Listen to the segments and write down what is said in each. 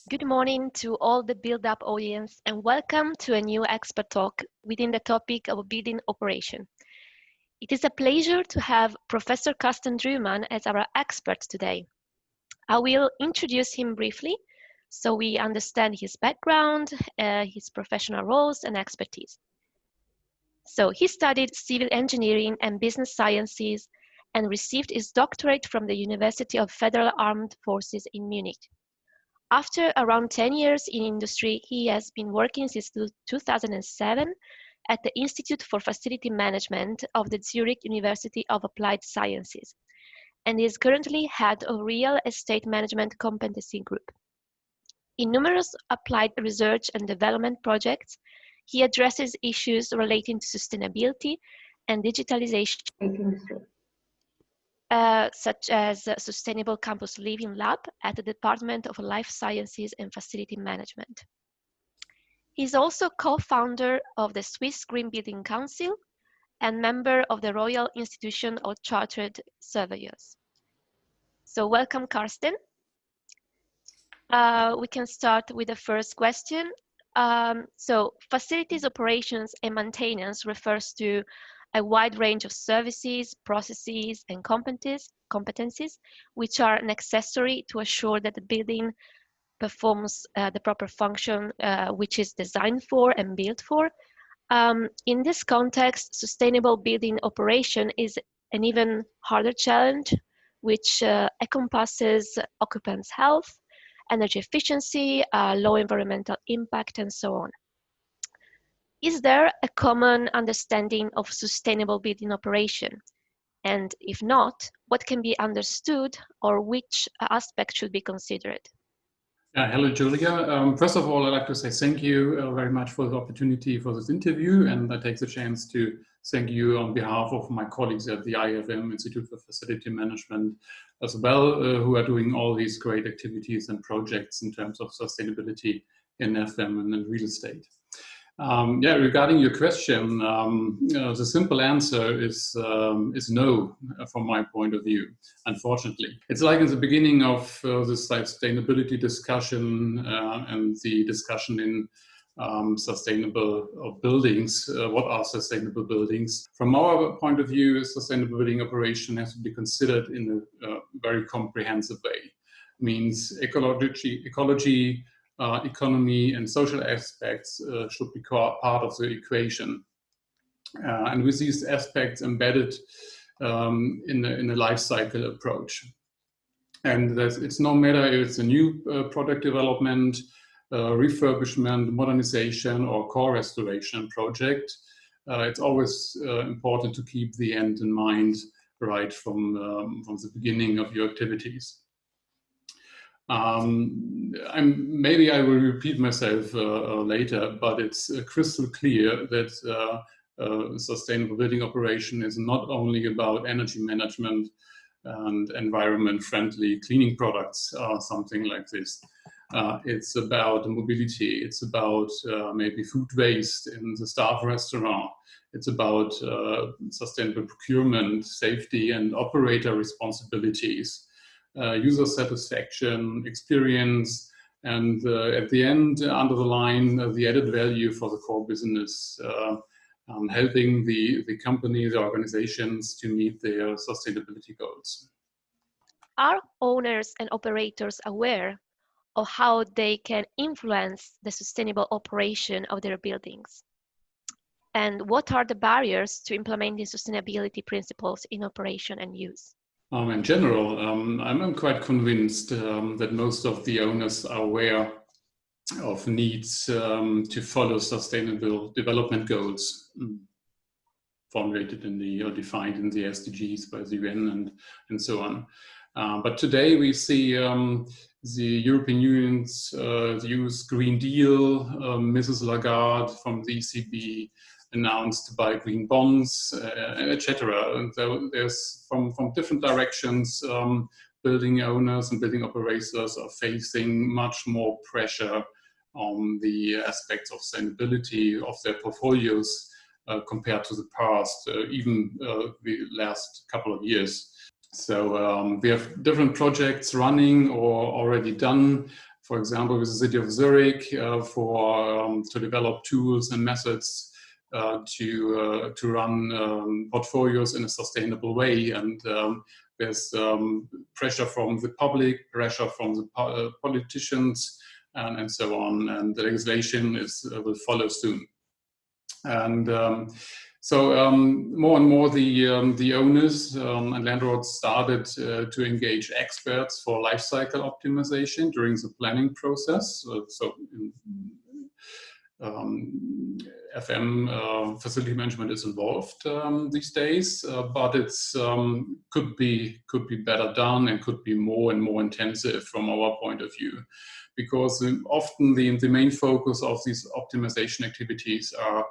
Good morning to all the Build Up audience and welcome to a new expert talk within the topic of building operation. It is a pleasure to have Professor Carsten Druhmann as our expert today. I will introduce him briefly so we understand his background, his professional roles and expertise. So he studied civil engineering and business sciences and received his doctorate from the University of Federal Armed Forces in Munich. After around 10 years in industry, he has been working since 2007 at the Institute for Facility Management of the Zurich University of Applied Sciences, and is currently head of Real Estate Management Competency Group. In numerous applied research and development projects, he addresses issues relating to sustainability and digitalization, such as Sustainable Campus Living Lab at the Department of Life Sciences and Facility Management. He is also co-founder of the Swiss Green Building Council and member of the Royal Institution of Chartered Surveyors. So welcome, Carsten. We can start with the first question. So facilities operations and maintenance refers to a wide range of services, processes, and competencies which are necessary to assure that the building performs the proper function which is designed for and built for. In this context, sustainable building operation is an even harder challenge, which encompasses occupants' health, energy efficiency, low environmental impact, and so on. Is there a common understanding of sustainable building operation? And if not, what can be understood or which aspect should be considered? Hello, Julia. First of all, I'd like to say thank you very much for the opportunity for this interview, and I take the chance to thank you on behalf of my colleagues at the IFM, Institute for Facility Management, as well, who are doing all these great activities and projects in terms of sustainability in FM and in real estate. Regarding your question, the simple answer is no, from my point of view, unfortunately. It's like in the beginning of this sustainability discussion and the discussion in sustainable buildings. What are sustainable buildings? From our point of view, sustainable building operation has to be considered in a very comprehensive way. It means ecology, economy and social aspects should be part of the equation. And with these aspects embedded in a life cycle approach. And it's no matter if it's a new product development, refurbishment, modernization, or core restoration project, it's always important to keep the end in mind right from the beginning of your activities. Maybe I will repeat myself later, but it's crystal clear that sustainable building operation is not only about energy management and environment-friendly cleaning products, something like this. It's about mobility. It's about maybe food waste in the staff restaurant. It's about sustainable procurement, safety, and operator responsibilities. User satisfaction, experience, and at the end, under the line, the added value for the core business, helping the company, the organizations to meet their sustainability goals. Are owners and operators aware of how they can influence the sustainable operation of their buildings? And what are the barriers to implementing sustainability principles in operation and use? In general, I'm quite convinced that most of the owners are aware of needs to follow sustainable development goals formulated in or defined in the SDGs by the UN and so on. But today we see the European Union's use Green Deal, Mrs. Lagarde from the ECB announced to buy green bonds, etc. And there's from different directions, building owners and building operators are facing much more pressure on the aspects of sustainability of their portfolios compared to the past, even the last couple of years. So we have different projects running or already done for example, with the city of Zurich to develop tools and methods to run portfolios in a sustainable way. And there's pressure from the public, pressure from the politicians, and so on. And the legislation will follow soon. And more and more the owners and landlords started to engage experts for life cycle optimization during the planning process. FM facility management is involved these days, but it's could be better done and could be more and more intensive from our point of view, because often the main focus of these optimization activities are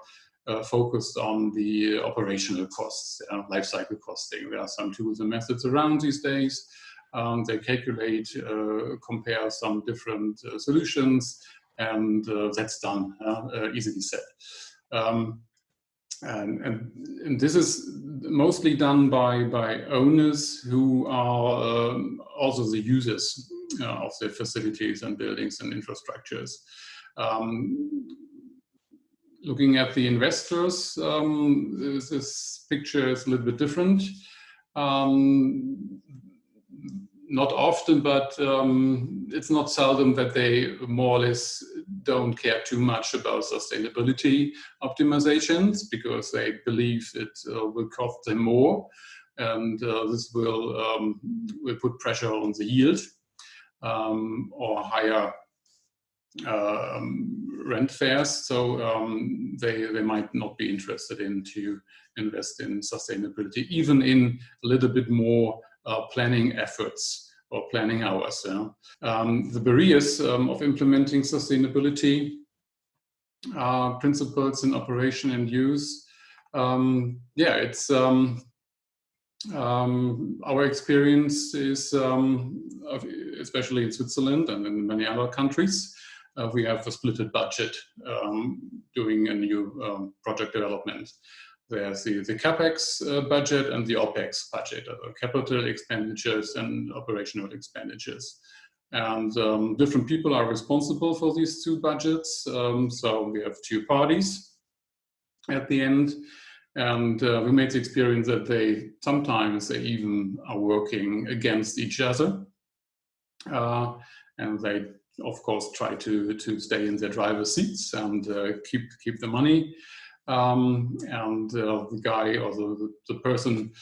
focused on the operational costs, life cycle costing. There are some tools and methods around these days. They calculate, compare some different solutions, and that's done, easily said. And this is mostly done by owners who are also the users of their facilities and buildings and infrastructures. Looking at the investors, this picture is a little bit different. Not often, but it's not seldom that they more or less don't care too much about sustainability optimizations, because they believe it will cost them more, and this will put pressure on the yield or higher rent fares. So they might not be interested to invest in sustainability, even in a little bit more planning efforts or planning hours. The barriers of implementing sustainability principles in operation and use. It's our experience is, especially in Switzerland and in many other countries, we have a splitted budget doing a new project development. There's the CapEx budget and the OpEx budget, capital expenditures and operational expenditures. And different people are responsible for these two budgets. So we have two parties at the end. And we made the experience that sometimes they even are working against each other. And they, of course, try to stay in their driver's seats and keep the money. The guy or the person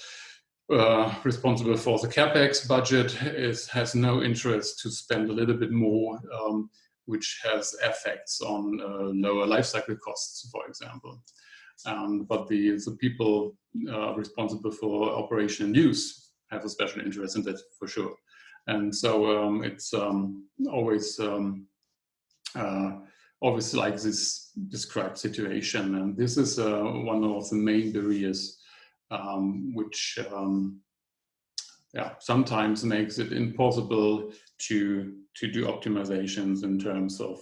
responsible for the CapEx budget has no interest to spend a little bit more, which has effects on lower life cycle costs, for example. But the people responsible for operation and use have a special interest in that, for sure. And so it's always like this described situation. And this is one of the main barriers, which sometimes makes it impossible to do optimizations in terms of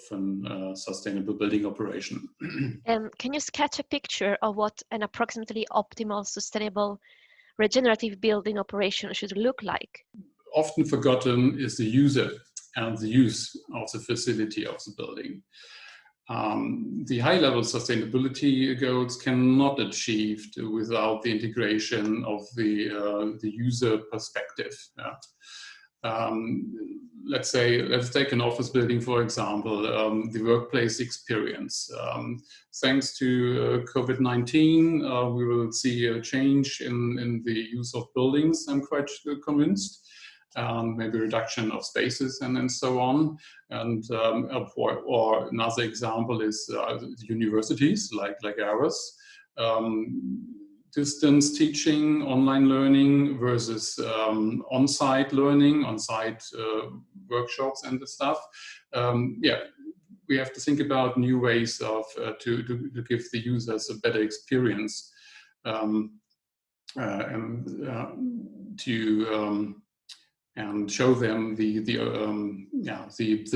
sustainable building operation. Can you sketch a picture of what an approximately optimal, sustainable, regenerative building operation should look like? Often forgotten is the user and the use of the facility of the building. The high-level sustainability goals cannot be achieved without the integration of the user perspective. Let's take an office building, for example, the workplace experience. Thanks to COVID-19, we will see a change in the use of buildings, I'm quite convinced. Maybe reduction of spaces and so on. And or another example is universities like ours. Distance teaching, online learning versus on-site learning, on-site workshops and the stuff. We have to think about new ways of to give the users a better experience and show them the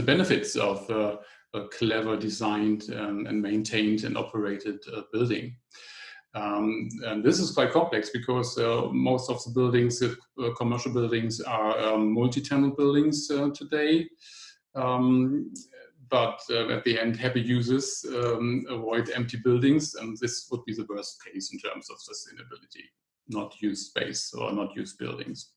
benefits of a clever designed and maintained and operated building. And this is quite complex because most of the buildings, commercial buildings, are multi-tenant buildings today. But at the end, happy users avoid empty buildings, and this would be the worst case in terms of sustainability, not used space or not used buildings.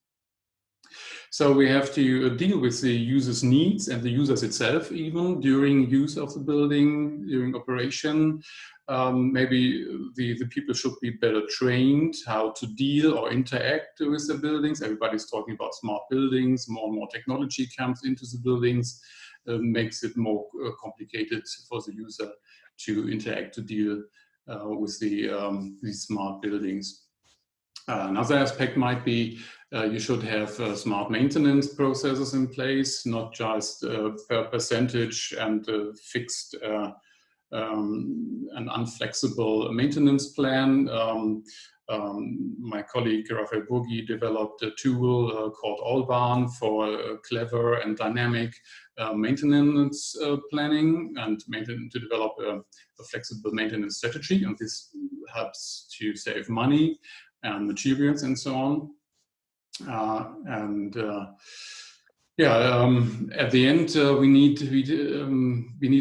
So we have to deal with the user's needs and the users itself even during use of the building, during operation. Maybe the people should be better trained how to deal or interact with the buildings. Everybody's talking about smart buildings, more and more technology comes into the buildings, makes it more complicated for the user to interact, to deal with these smart buildings. Another aspect might be you should have smart maintenance processes in place, not just per percentage and fixed an unflexible maintenance plan. My colleague Raphael Burgi developed a tool called Allbarn for clever and dynamic maintenance planning and to develop a flexible maintenance strategy. And this helps to save money and materials and so on. At the end, we need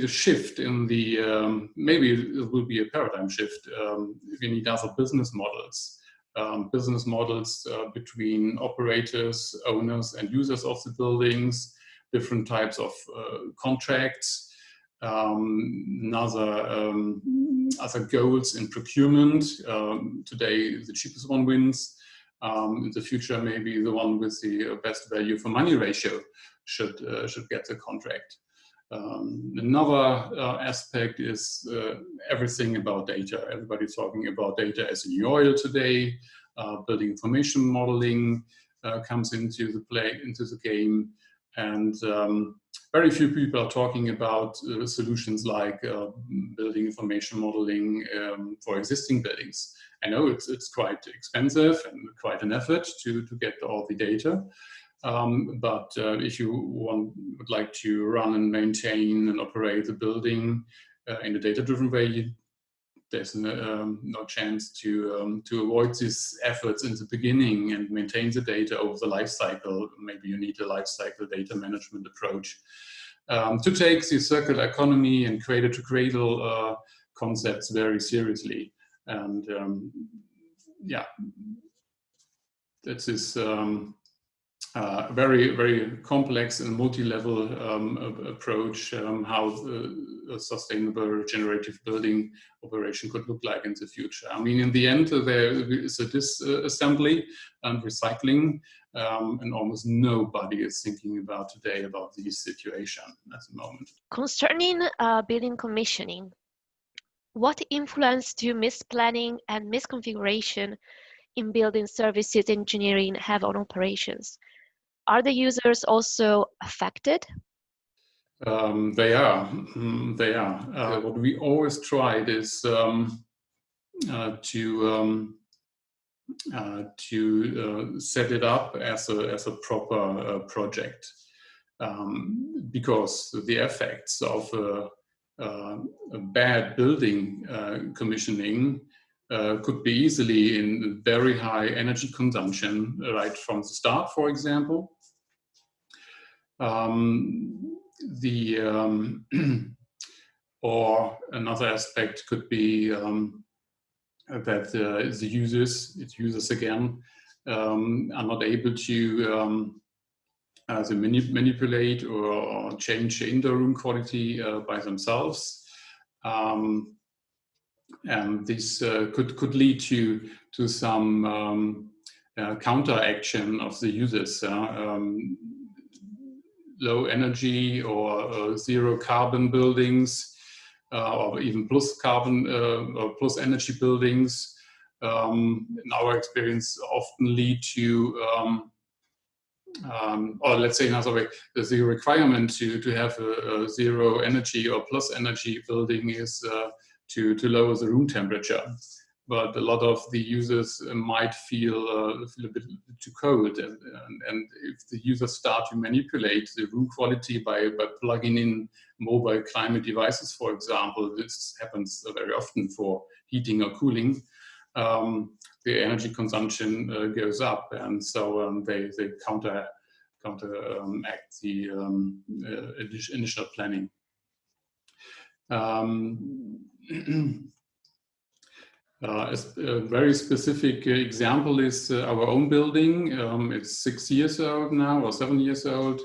a shift in the, maybe it will be a paradigm shift. We need other business models between operators, owners, and users of the buildings, different types of contracts, other goals in procurement. Today, the cheapest one wins. In the future, maybe the one with the best value for money ratio should get the contract. Another aspect is everything about data. Everybody's talking about data as a new oil today. Building information modeling comes into the game, and very few people are talking about solutions like building information modeling for existing buildings. I know it's quite expensive and quite an effort to get all the data, but if you would like to run and maintain and operate the building in a data-driven way, there's no chance to avoid these efforts in the beginning and maintain the data over the life cycle. Maybe you need a life cycle data management approach to take the circular economy and cradle-to-cradle concepts very seriously. And that is very, very complex and multi-level approach how a sustainable regenerative building operation could look like in the future. I mean, in the end, there is a disassembly and recycling, and almost nobody is thinking about today about this situation at the moment. Concerning building commissioning, what influence do misplanning and misconfiguration in building services engineering have on operations? Are the users also affected? They are. What we always tried is to set it up as a proper project, because the effects of a bad building commissioning could be easily in very high energy consumption right from the start, for example. Or another aspect could be that the users again are not able to manipulate or change the indoor room quality by themselves, and this could lead to some counteraction of the users. Low energy or zero carbon buildings, or even plus carbon or plus energy buildings, in our experience, often lead to, or let's say another way, the requirement to have a zero energy or plus energy building is to lower the room temperature. But a lot of the users might feel a bit too cold, and if the users start to manipulate the room quality by plugging in mobile climate devices, for example, this happens very often for heating or cooling, the energy consumption goes up, and so they counteract the initial planning. A very specific example is our own building. It's 6 years old now, or 7 years old.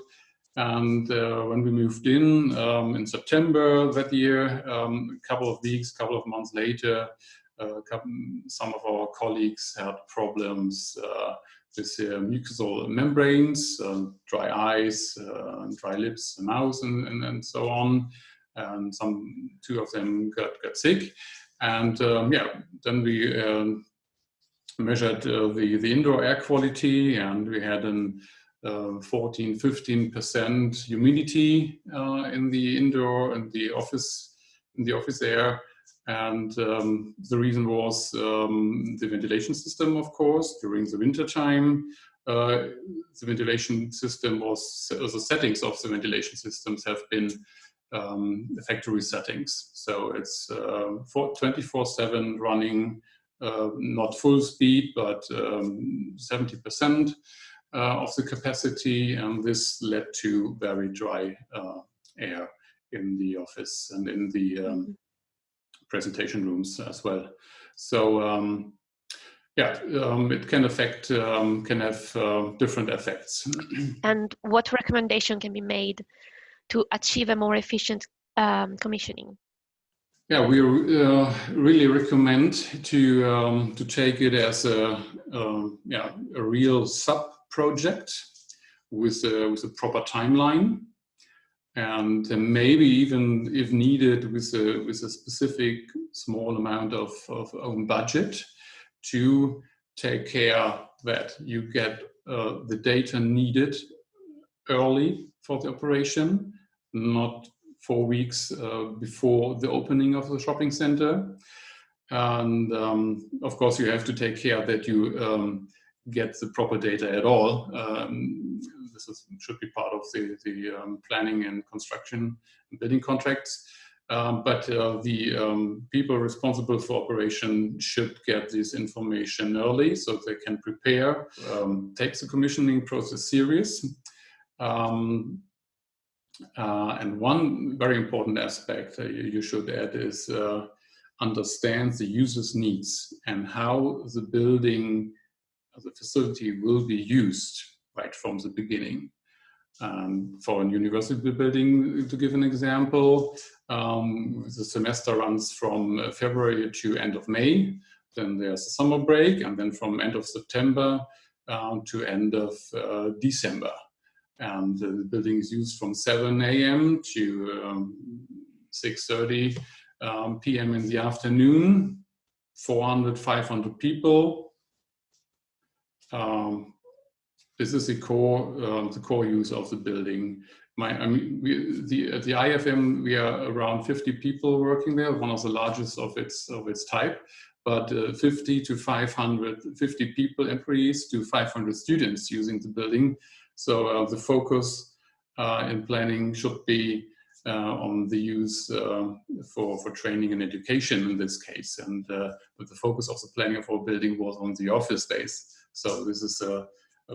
And when we moved in September that year, a couple of months later, some of our colleagues had problems with mucosal membranes, dry eyes, dry lips, mouth, and so on. And two of them got sick. And then we measured the indoor air quality, and we had an 14–15% humidity in the office air. And the reason was the ventilation system, of course. During the winter time, the ventilation system the settings of the ventilation systems have been factory settings. So it's 24/7 running, not full speed, but 70% of the capacity, and this led to very dry air in the office and in the presentation rooms as well. So it can affect, can have different effects. And what recommendation can be made to achieve a more efficient commissioning? Yeah, we really recommend to take it as a real sub-project with a proper timeline, and maybe even, if needed, with a specific small amount of own budget to take care that you get the data needed early for the operation, not 4 weeks before the opening of the shopping center. And of course, you have to take care that you get the proper data at all. This should be part of the planning and construction and building contracts. But the people responsible for operation should get this information early so they can prepare, take the commissioning process serious. And one very important aspect you should add is understand the user's needs and how the building, the facility will be used right from the beginning. For a university building, to give an example, the semester runs from February to end of May. Then there's a summer break, and then from end of September to end of December. And the building is used from 7 a.m. to 6:30 p.m. in the afternoon, 400, 500 people. This is the core use of the building. At the IFM, we are around 50 people working there, one of the largest of its type. But 50 people, employees, to 500 students using the building. So the focus in planning should be on the use for training and education in this case. And but the focus of the planning of our building was on the office space. So this is a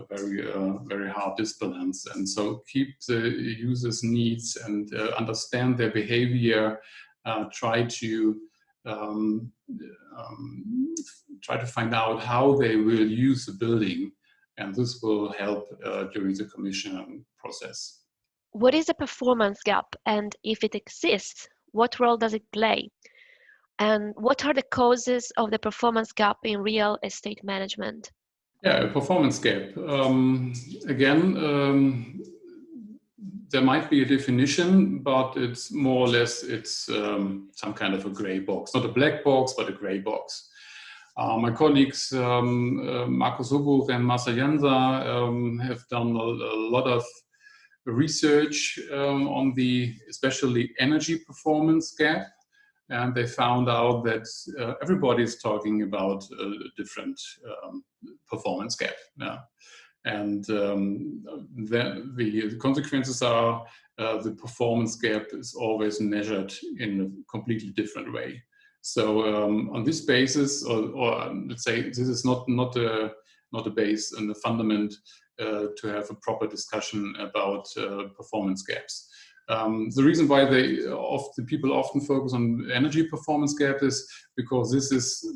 very hard disbalance. And so keep the users' needs and understand their behavior. Try to find out how they will use the building, and this will help during the commissioning process. What is a performance gap, and if it exists, what role does it play? And what are the causes of the performance gap in real estate management? Yeah, a performance gap. Again, there might be a definition, but it's more or less, it's some kind of a gray box. Not a black box, but a gray box. My colleagues, Markus Hubuch and Marcel Jansa, have done a lot of research on the especially energy performance gap. And they found out that everybody is talking about a different performance gap. Yeah. And the consequences are the performance gap is always measured in a completely different way. So on this basis, or let's say this is not a base and the fundament to have a proper discussion about performance gaps. The reason why people often focus on energy performance gap is because this is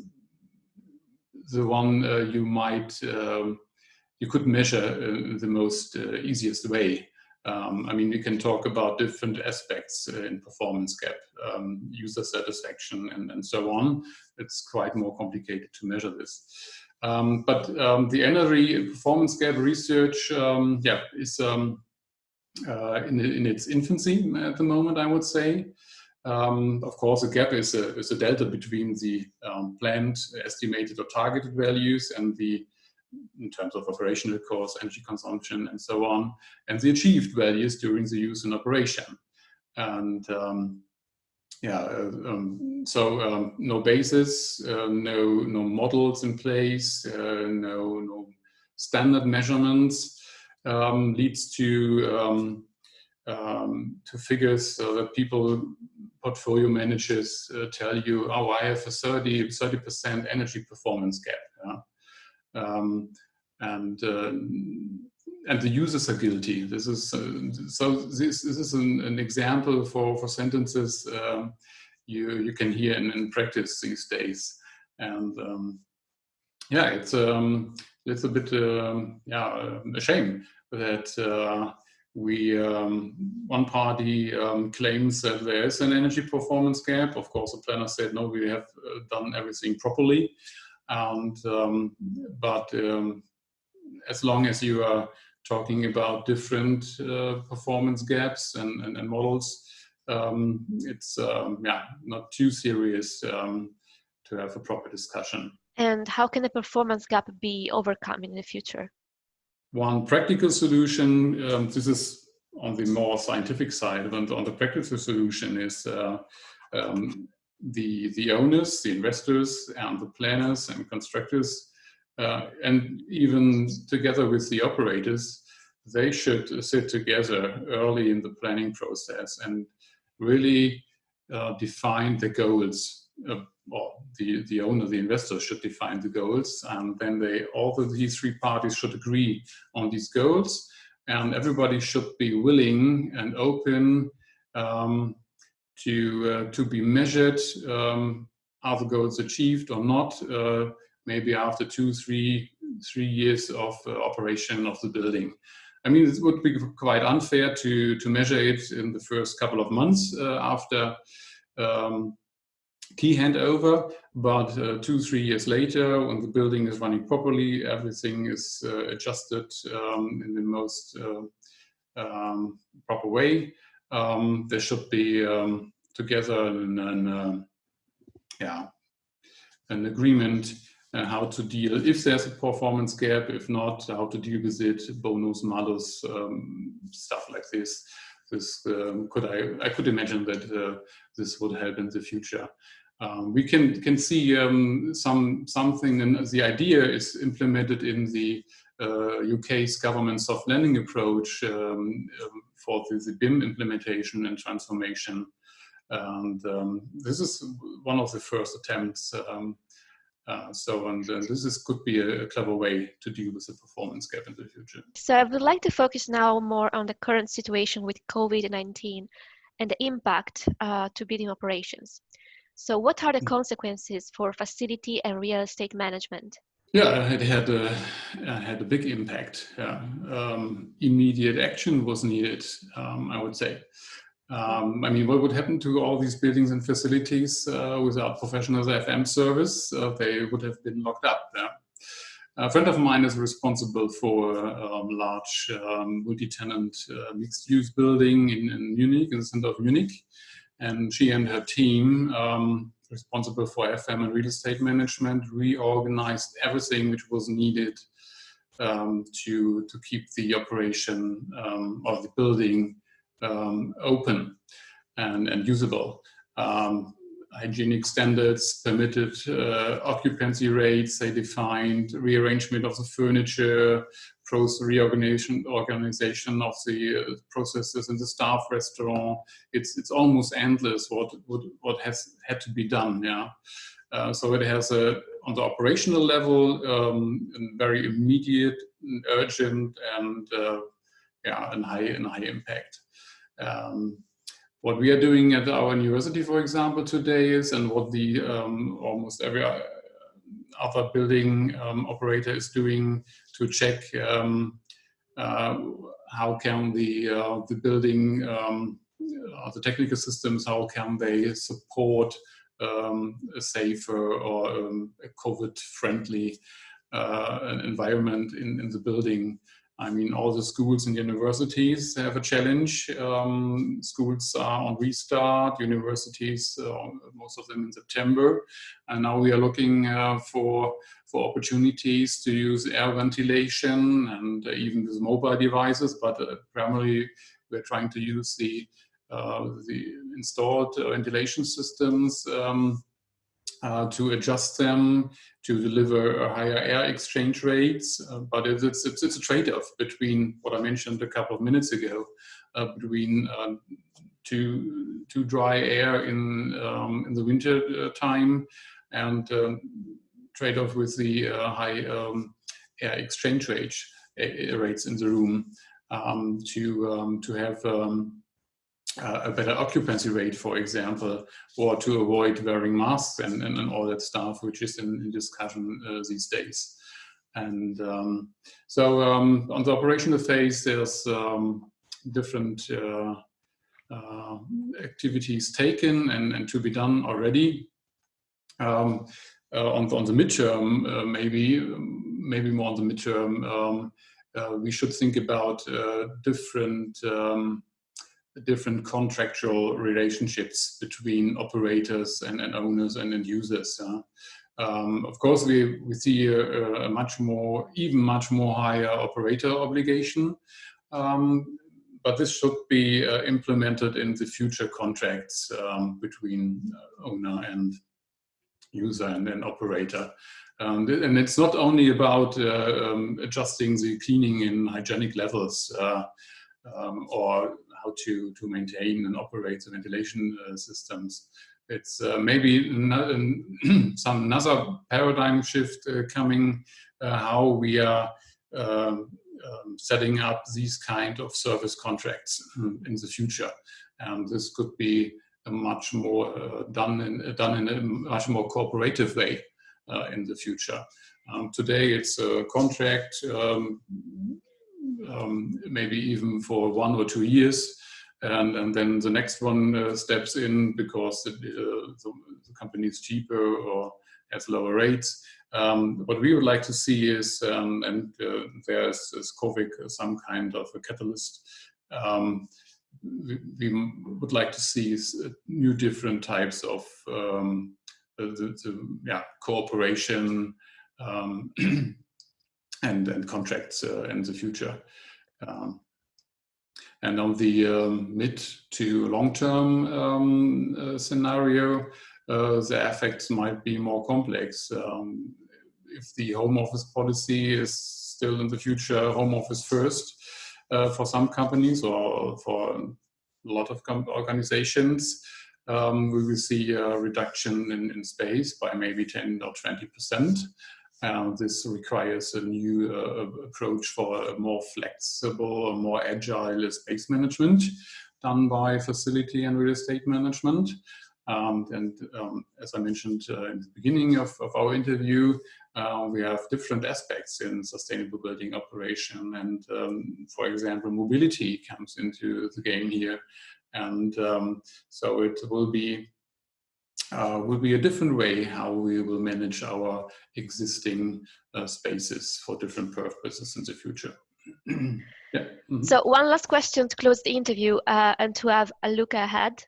the one you could measure in the most easiest way. We can talk about different aspects in performance gap, user satisfaction, and so on. It's quite more complicated to measure this. But the energy performance gap research is in its infancy at the moment, I would say. Of course, a gap is a delta between the planned, estimated, or targeted values and in terms of operational cost, energy consumption, and so on, and the achieved values during the use and operation. And no basis, no models in place, no standard measurements leads to figures that portfolio managers tell you, oh, I have a 30% energy performance gap. And the users are guilty. This is this is an example for sentences you can hear in practice these days. And it's a bit a shame that one party claims that there is an energy performance gap. Of course, the planner said, no, we have done everything properly. And but as long as you are talking about different performance gaps and models, it's not too serious to have a proper discussion. And how can the performance gap be overcome in the future? One practical solution, this is on the more scientific side, but on the practical solution is the owners, the investors, and the planners and constructors, and even together with the operators, they should sit together early in the planning process and really define the goals. The owner, the investor, should define the goals, and then these three parties should agree on these goals, and everybody should be willing and open to be measured. Are the goals achieved or not? Maybe after 2-3 years of operation of the building. It would be quite unfair to measure it in the first couple of months after key handover, but 2-3 years later, when the building is running properly, everything is adjusted in the most proper way. There should be together an agreement how to deal if there's a performance gap. If not, how to deal with it, bonus, malus, stuff like this. I could imagine that this would help in the future. We can see something, and the idea is implemented in the UK's government soft landing approach for the BIM implementation and transformation. And this is one of the first attempts. This could be a clever way to deal with the performance gap in the future. So I would like to focus now more on the current situation with COVID-19 and the impact to building operations. So what are the consequences for facility and real estate management? Yeah, it had a big impact. Immediate action was needed, I would say. What would happen to all these buildings and facilities without professional FM service? They would have been locked up. Yeah. A friend of mine is responsible for a large multi-tenant mixed-use building in Munich, in the center of Munich. And she and her team, responsible for FM and real estate management, reorganized everything which was needed to keep the operation of the building open and usable. Hygienic standards, permitted occupancy rates, they defined rearrangement of the furniture, organization of the processes in the staff restaurant. It's almost endless what has had to be done. Yeah. So it has on the operational level, a very immediate, urgent, and high impact. What we are doing at our university, for example, today is, and what the almost every other building operator is doing, to check how can the building, the technical systems, how can they support a safer or a COVID-friendly environment in the building. I mean, all the schools and universities have a challenge. Schools are on restart, universities, most of them in September. And now we are looking for opportunities to use air ventilation and even with mobile devices, but primarily we're trying to use the installed ventilation systems to adjust them to deliver higher air exchange rates, but it's a trade-off between what I mentioned a couple of minutes ago, between too dry air in the winter time, and trade-off with the high air exchange rates in the room, to have a better occupancy rate, for example, or to avoid wearing masks and all that stuff, which is in discussion these days. And so on the operational phase, there's different activities taken and to be done already. On the midterm, maybe more on the midterm, we should think about different contractual relationships between operators and owners and end users. Of course, we see a much more higher operator obligation, but this should be implemented in the future contracts between owner and user and operator. And it's not only about adjusting the cleaning and hygienic levels or how to maintain and operate the ventilation systems. It's maybe some another paradigm shift coming, how we are setting up these kind of service contracts in the future. And this could be a much more done in a much more cooperative way in the future. Today it's a contract, maybe even for 1 or 2 years, and then the next one steps in because the company is cheaper or has lower rates. What we would like to see is, and there's COVID some kind of a catalyst, we would like to see new different types of cooperation and contracts in the future. And on the mid to long-term scenario, the effects might be more complex. If the home office policy is still in the future home office first for some companies or for a lot of organizations, we will see a reduction in space by maybe 10 or 20%. This requires a new approach for a more flexible, more agile space management done by facility and real estate management. As I mentioned in the beginning of our interview, we have different aspects in sustainable building operation. And for example, mobility comes into the game here. And so it will be a different way how we will manage our existing spaces for different purposes in the future. Yeah. Mm-hmm. So one last question to close the interview and to have a look ahead.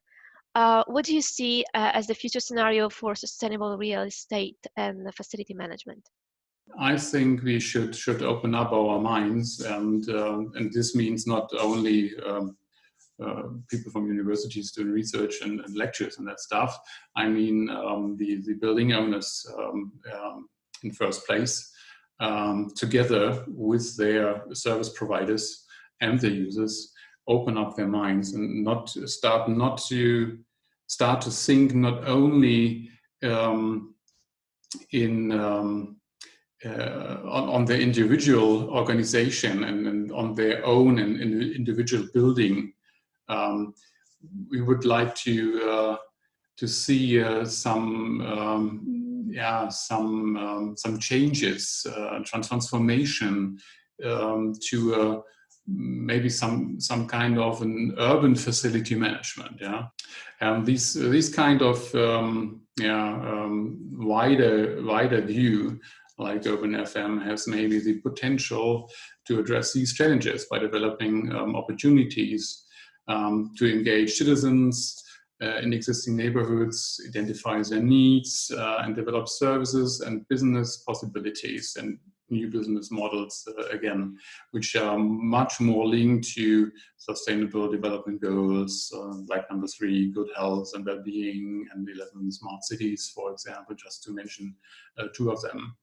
What do you see as the future scenario for sustainable real estate and facility management? I think we should open up our minds, and this means not only people from universities doing research and lectures and that stuff. I mean, the building owners in first place, together with their service providers and the users, open up their minds and start to think not only in on the individual organization and on their own and individual building. We would like to see some changes, transformation to maybe some kind of an urban facility management. Yeah, and these kind of wider view, like Urban FM, has maybe the potential to address these challenges by developing opportunities to engage citizens in existing neighborhoods, identify their needs, and develop services and business possibilities and new business models, again, which are much more linked to sustainable development goals, like number 3, good health and well-being, and 11 smart cities, for example, just to mention 2 of them.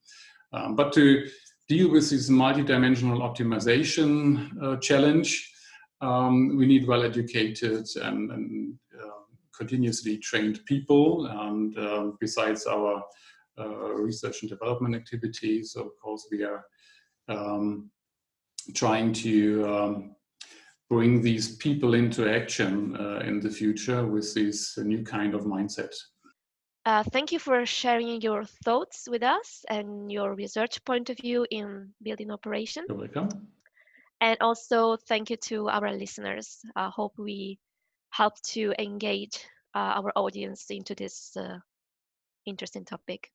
But to deal with this multidimensional optimization challenge, we need well-educated and continuously trained people. And besides our research and development activities, of course, we are trying to bring these people into action in the future with this new kind of mindset. Thank you for sharing your thoughts with us and your research point of view in building operation. You're welcome. And also thank you to our listeners. I hope we help to engage our audience into this interesting topic.